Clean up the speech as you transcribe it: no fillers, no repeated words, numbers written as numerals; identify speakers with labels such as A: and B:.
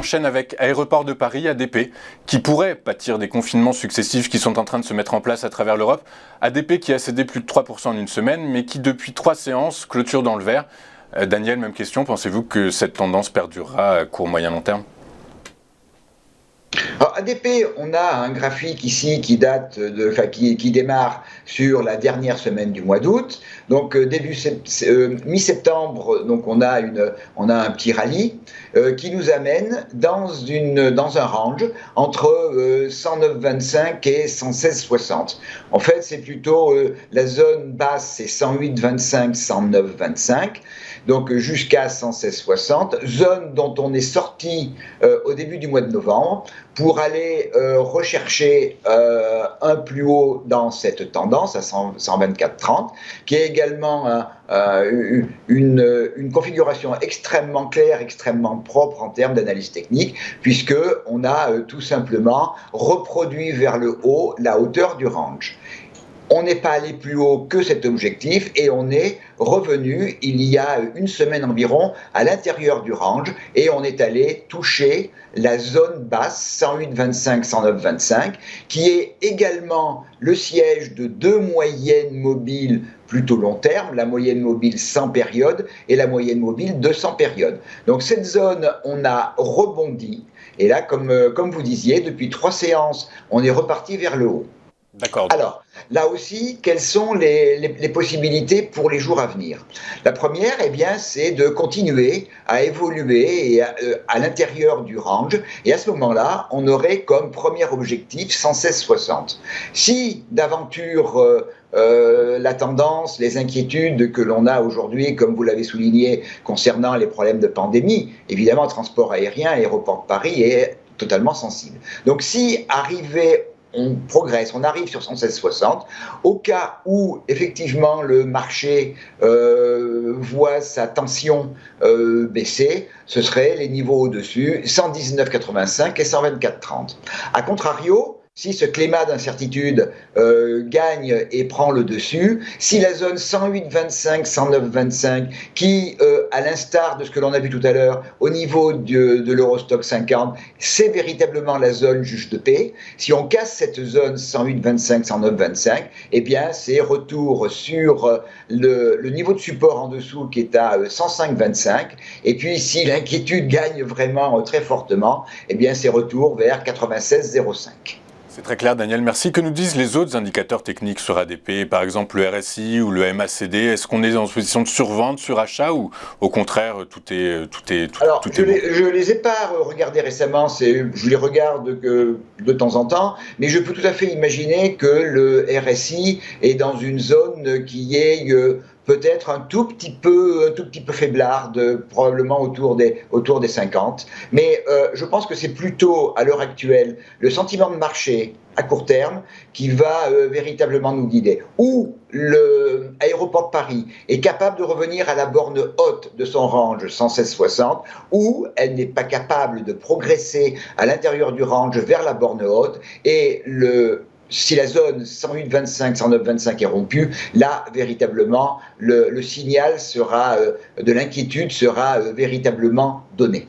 A: enchaîne avec Aéroports de Paris, ADP, qui pourrait pâtir des confinements successifs qui sont en train de se mettre en place à travers l'Europe. ADP qui a cédé plus de 3% en une semaine, mais qui depuis 3 séances clôture dans le vert. Daniel, même question, pensez-vous que cette tendance perdurera à court, moyen, long terme ?
B: Alors, ADP, on a un graphique ici qui qui démarre sur la dernière semaine du mois d'août. Donc mi-septembre, donc on a un petit rallye qui nous amène dans un range entre 109,25 et 116,60. En fait, c'est plutôt la zone basse, c'est 108,25, 109,25. Donc jusqu'à 116,60, zone dont on est sorti au début du mois de novembre pour aller rechercher un plus haut dans cette tendance à 124,30, qui est également une configuration extrêmement claire, extrêmement propre en termes d'analyse technique, puisque on a tout simplement reproduit vers le haut la hauteur du range. On n'est pas allé plus haut que cet objectif et on est revenu il y a une semaine environ à l'intérieur du range et on est allé toucher la zone basse 108,25, 109,25 qui est également le siège de deux moyennes mobiles plutôt long terme, la moyenne mobile 100 périodes et la moyenne mobile 200 périodes. Donc cette zone, on a rebondi et là, comme vous disiez, depuis 3 séances, on est reparti vers le haut.
A: D'accord.
B: Alors, là aussi, quelles sont les possibilités pour les jours à venir ? La première, eh bien, c'est de continuer à évoluer à l'intérieur du range. Et à ce moment-là, on aurait comme premier objectif 116,60. Si d'aventure la tendance, les inquiétudes que l'on a aujourd'hui, comme vous l'avez souligné, concernant les problèmes de pandémie, évidemment, le transport aérien, Aéroport de Paris est totalement sensible. Donc, si on progresse, on arrive sur 116,60. Au cas où, effectivement, le marché voit sa tension baisser, ce seraient les niveaux au-dessus, 119,85 et 124,30. A contrario, si ce climat d'incertitude gagne et prend le dessus, si la zone 108,25, 109,25, qui, à l'instar de ce que l'on a vu tout à l'heure, au niveau de l'Eurostoxx 50, c'est véritablement la zone juge de paix, si on casse cette zone 108,25, 109,25, eh bien, c'est retour sur le niveau de support en dessous qui est à 105,25, et puis si l'inquiétude gagne vraiment très fortement, eh bien, c'est retour vers 96,05.
A: C'est très clair, Daniel. Merci. Que nous disent les autres indicateurs techniques sur ADP, par exemple le RSI ou le MACD ? Est-ce qu'on est en position de survente, surachat ou au contraire tout est
B: Alors,
A: bon ?
B: Je les ai pas regardés récemment, je les regarde que de temps en temps, mais je peux tout à fait imaginer que le RSI est dans une zone qui est peut-être un tout petit peu faiblarde, probablement autour des 50. Mais je pense que c'est plutôt, à l'heure actuelle, le sentiment de marché à court terme qui va véritablement nous guider. Ou l'aéroport de Paris est capable de revenir à la borne haute de son range 116,60, ou elle n'est pas capable de progresser à l'intérieur du range vers la borne haute, et si la zone 108,25, 109,25 est rompue, là, véritablement, le signal de l'inquiétude sera véritablement donné.